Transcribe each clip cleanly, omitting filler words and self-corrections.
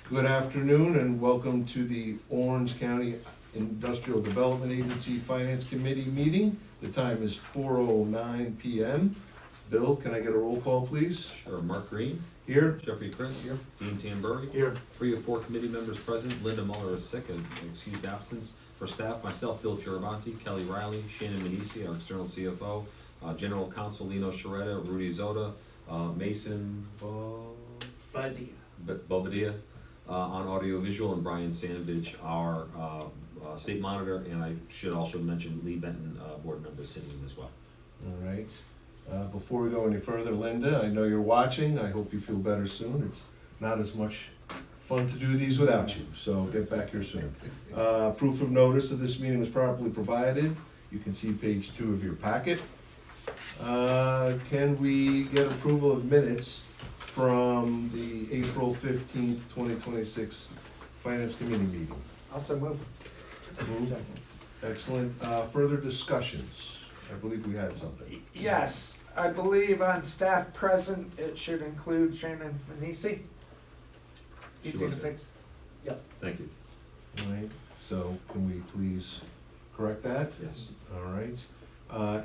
Good afternoon and welcome to the Orange County Industrial Development Agency Finance Committee meeting. The time is 4:09 p.m. Bill, can I get a roll call, please? Sure. Mark Green. Here. Jeffrey Chris. Here. Dean Tamburri. Here. 3 of 4 committee members present. Linda Muller is sick and excused absence. For staff, myself, Bill Fioravanti, Kelly Riley, Shannon Manisi, our external CFO, General Counsel Lino Sciaretta, Rudy Zoda, Mason Bobadilla on audiovisual, and Brian Sandage, our state monitor, and I should also mention Lee Benton, board member, sitting in as well. All right. Before we go any further, Linda, I know you're watching. I hope you feel better soon. It's not as much fun to do these without you, so get back here soon. Proof of notice of this meeting was properly provided. You can see page 2 of your packet. Can we get approval of minutes from the April 15th, 2026 Finance Committee meeting? Also move. Move. Excellent. Further discussions? I believe we had something. Yes, I believe on staff present, it should include Shannon Manisi. She Easy to was there. fix. Yep. Thank you. All right, so can we please correct that? Yes. All right.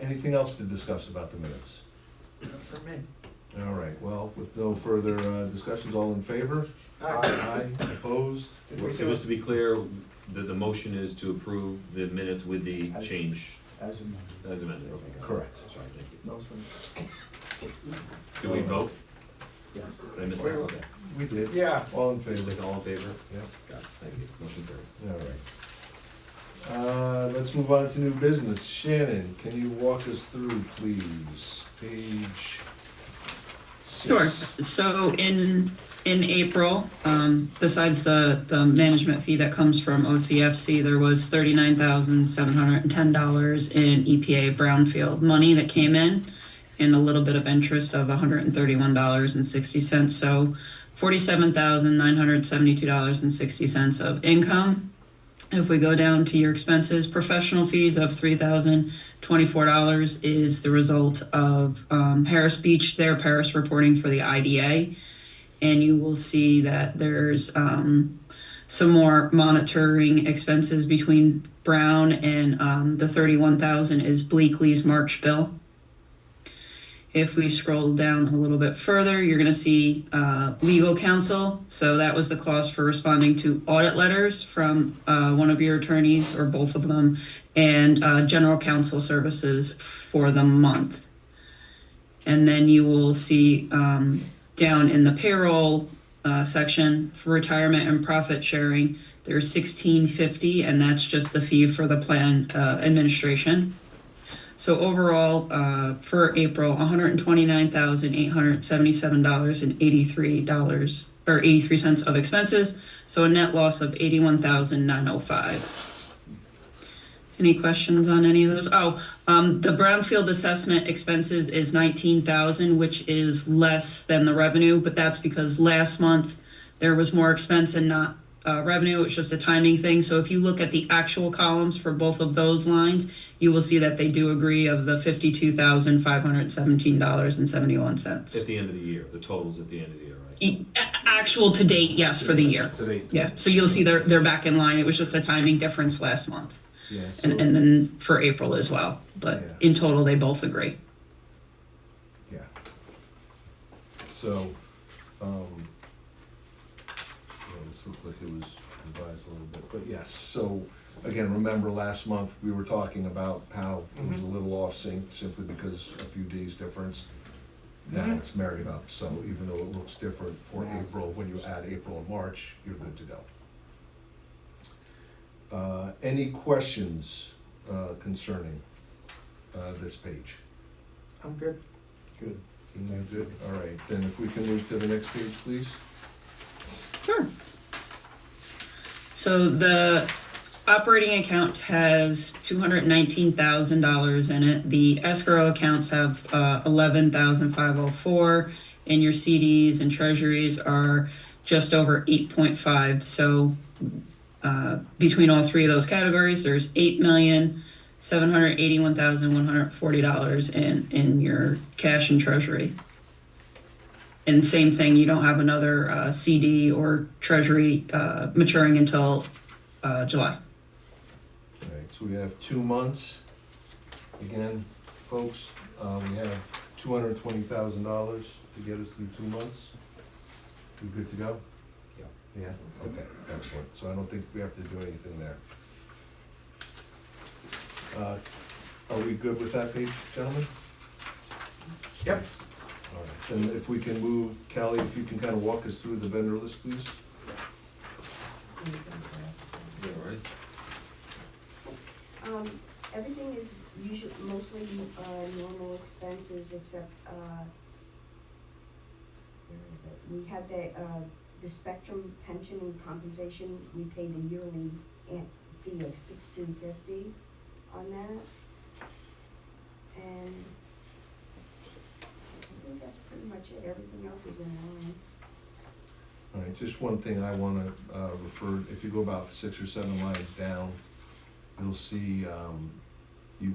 Anything else to discuss about the minutes? For me. All right, well, with no further discussions, all in favor? Aye. Opposed? So just to be clear, the motion is to approve the minutes with the change As amended. as amended. Okay, got it. Correct. Sorry, thank you. Motion. Do we vote? Yes. Did I miss that? Okay. We did. Yeah. All in Just favor? like all in favor? Yep. Got it. Thank you. Motion carried. All right. Let's move on to new business. Shannon, can you walk us through, please? Page 6. Sure. So in April, besides the management fee that comes from OCFC, there was $39,710 in EPA brownfield money that came in, and a little bit of interest of $131.60. So $47,972.60 of income. If we go down to your expenses, professional fees of $3,024 is the result of Harris Beach, their Paris reporting for the IDA. And you will see that there's some more monitoring expenses between Brown and the $31,000 is Bleakley's March bill. If we scroll down a little bit further, you're going to see legal counsel. So that was the cost for responding to audit letters from one of your attorneys or both of them, and general counsel services for the month. And then you will see down in the payroll section for retirement and profit sharing, there's $1,650, and that's just the fee for the plan administration. So overall, for April, $129,877.83 of expenses. So a net loss of $81,905. Any questions on any of those? The brownfield assessment expenses is $19,000, which is less than the revenue, but that's because last month there was more expense and not revenue. It's just a timing thing. So if you look at the actual columns for both of those lines, you will see that they do agree of the $52,517.71. At the end of the year, the totals at the end of the year, right? Actual to date, yes, for the year. To date. Yeah, so you'll see they're back in line. It was just a timing difference last month. Yeah, And then for April as well, but Yeah. in total, they both agree. yeah. So, this looked like it was revised a little bit, but yes. So, again, remember last month, we were talking about how it was a little off sync simply because a few days difference. Now it's married up, so even though it looks different for April, when you add April and March, you're good to go. Any questions concerning this page? I'm good. Good. You're good? All right, then if we can move to the next page, please. Sure. So the operating account has $219,000 in it. The escrow accounts have $11,504, and your CDs and treasuries are just over 8.5. So between all three of those categories, there's $8,781,140 in your cash and treasury. And same thing, you don't have another CD or treasury maturing until July. All right, so we have 2 months. Again, folks, we have $220,000 to get us through 2 months. We good to go? Yeah. Yeah, okay, excellent. So I don't think we have to do anything there. Are we good with that page, gentlemen? Yep. All right, then if we can move, Kelly, if you can kind of walk us through the vendor list, please? Yeah, right. Everything is usually, mostly, normal expenses except, where is it? We had the Spectrum pension and compensation, we pay the yearly fee of $16.50 on that. And I think that's pretty much it, everything else is in line. All right, just one thing I want to refer, if you go about 6 or 7 lines down, you'll see, you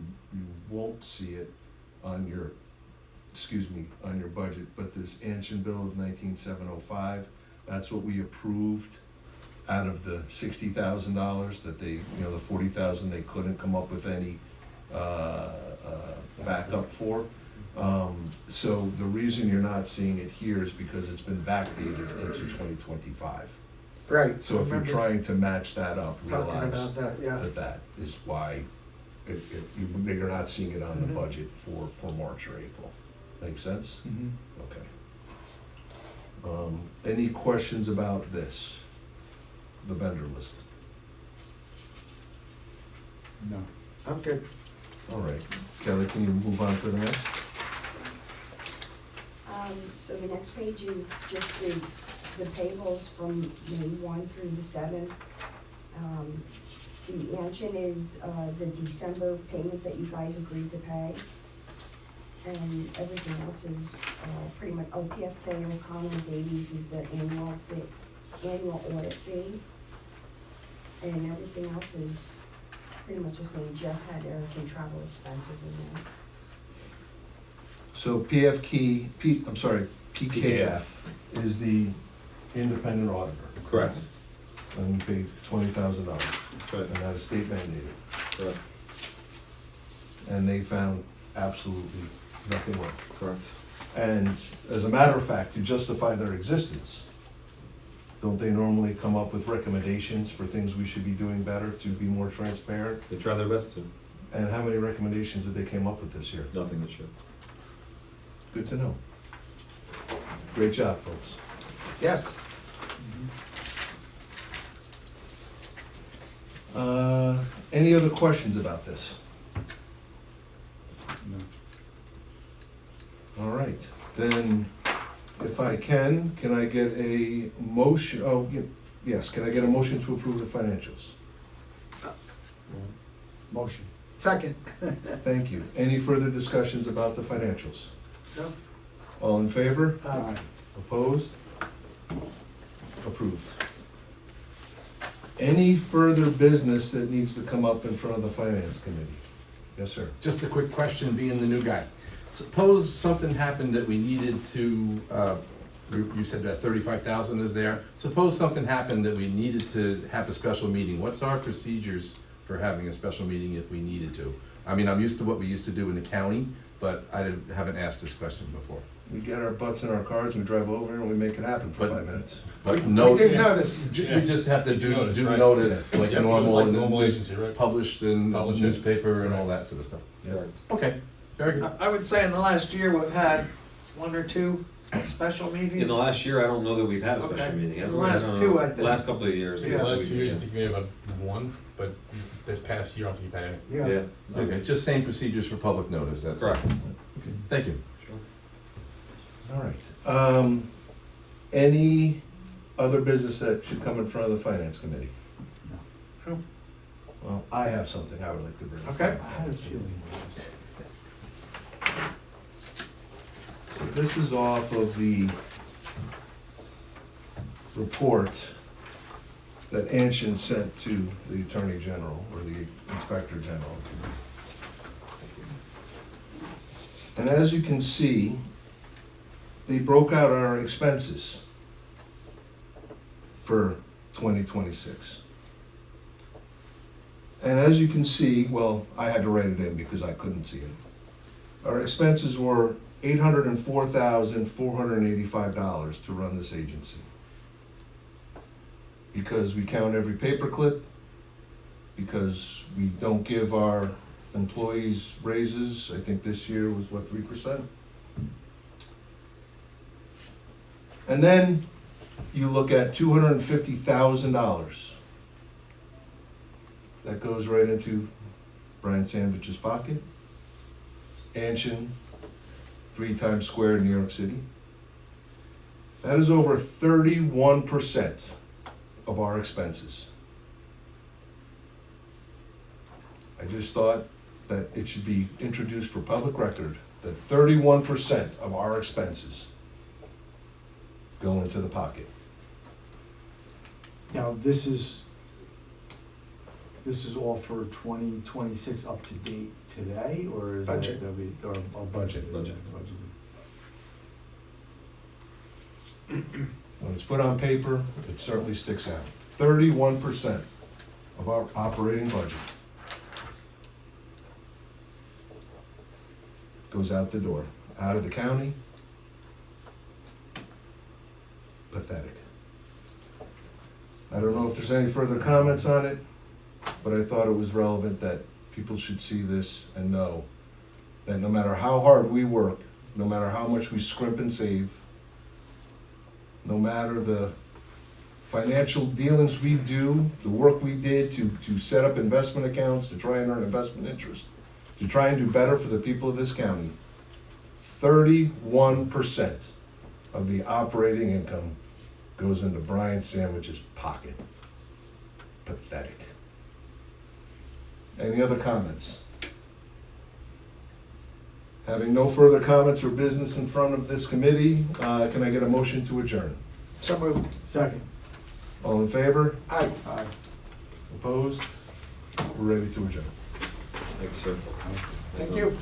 won't see it on your, on your budget, but this Anshin bill of 19,705, that's what we approved out of the $60,000 that they, the 40,000 they couldn't come up with any backup for. So the reason you're not seeing it here is because it's been backdated into 2025. Right. So if you're Remember trying to match that up, talking realize about that, yeah. that is why you're not seeing it on the Mhm. budget for March or April. Make sense? Mm-hmm. Okay. Any questions about this, the vendor list? No. I'm good. All right. Kelly, can you move on to the next? So the next page is just the payables from May 1 through the 7th. The Anshin is the December payments that you guys agreed to pay. And everything else is pretty much, PFK, O'Connell, and Davies is the annual audit fee. And everything else is pretty much the same. Jeff had some travel expenses in there. So PKF is the independent auditor. Correct. And we paid $20,000, That's right. and that is state mandated. Correct. And they found absolutely nothing wrong. Correct. And as a matter of fact, to justify their existence, don't they normally come up with recommendations for things we should be doing better to be more transparent? They try their best to. And how many recommendations did they come up with this year? Nothing this year. Good to know. Great job, folks. Yes. Any other questions about this? No. All right, then, if I can I get a motion, yes, can I get a motion to approve the financials? Motion. Second. Thank you. Any further discussions about the financials? No? All in favor? Aye. Opposed? Approved. Any further business that needs to come up in front of the finance committee? Yes, sir. Just a quick question, being the new guy. Suppose something happened that we needed to, you said that 35,000 is there. Suppose something happened that we needed to have a special meeting. What's our procedures for having a special meeting if we needed to? I mean, I'm used to what we used to do in the county, but I haven't asked this question before. We get our butts in our cars, we drive over and we make it happen for But- 5 minutes. But We no, did notice. we just have to do Notice, right? notice like Yep, just normal, like and then normal it's agency, right? published in the Publish it. newspaper and all Right. that sort of stuff. Yeah. Okay, very good. I would say in the last year, we've had 1 or 2 special meetings. In the last year, I don't know that we've had a special Okay. meeting. The last I don't 2, know. I think. Last couple of years. Yeah. The last we- 2 years, I think we have one, but this past year, I don't think you've had any. Yeah. Yeah. Okay, just same procedures for public notice, that's all. Correct. Thank you. Sure. All right. Any other business that should come in front of the finance committee? No. Well, I have something I would like to bring up. Okay. I had a feeling. So this is off of the report that Anshin sent to the Attorney General or the Inspector General. And as you can see, they broke out our expenses for 2026. And as you can see, well, I had to write it in because I couldn't see it. Our expenses were $804,485 to run this agency. Because we count every paperclip, because we don't give our employees raises. I think this year was what, 3%? And then you look at $250,000. That goes right into Brian Sandwich's pocket. Anshin, 3 Times Square, New York City. That is over 31% of our expenses. I just thought that it should be introduced for public record that 31% of our expenses go into the pocket. Now, this is all for 2026 up to date today, or is Budget. that we, or a budget? Budget. When it's put on paper, it certainly sticks out. 31% of our operating budget goes out the door, out of the county. Pathetic. I don't know if there's any further comments on it, but I thought it was relevant that people should see this and know that no matter how hard we work, no matter how much we scrimp and save, no matter the financial dealings we do, the work we did to set up investment accounts, to try and earn investment interest, to try and do better for the people of this county, 31% of the operating income goes into Brian Sandwich's pocket. Pathetic. Any other comments? Having no further comments or business in front of this committee, can I get a motion to adjourn? So moved. Second. All in favor? Aye. Aye. Opposed? We're ready to adjourn. Thanks, sir. Thank you.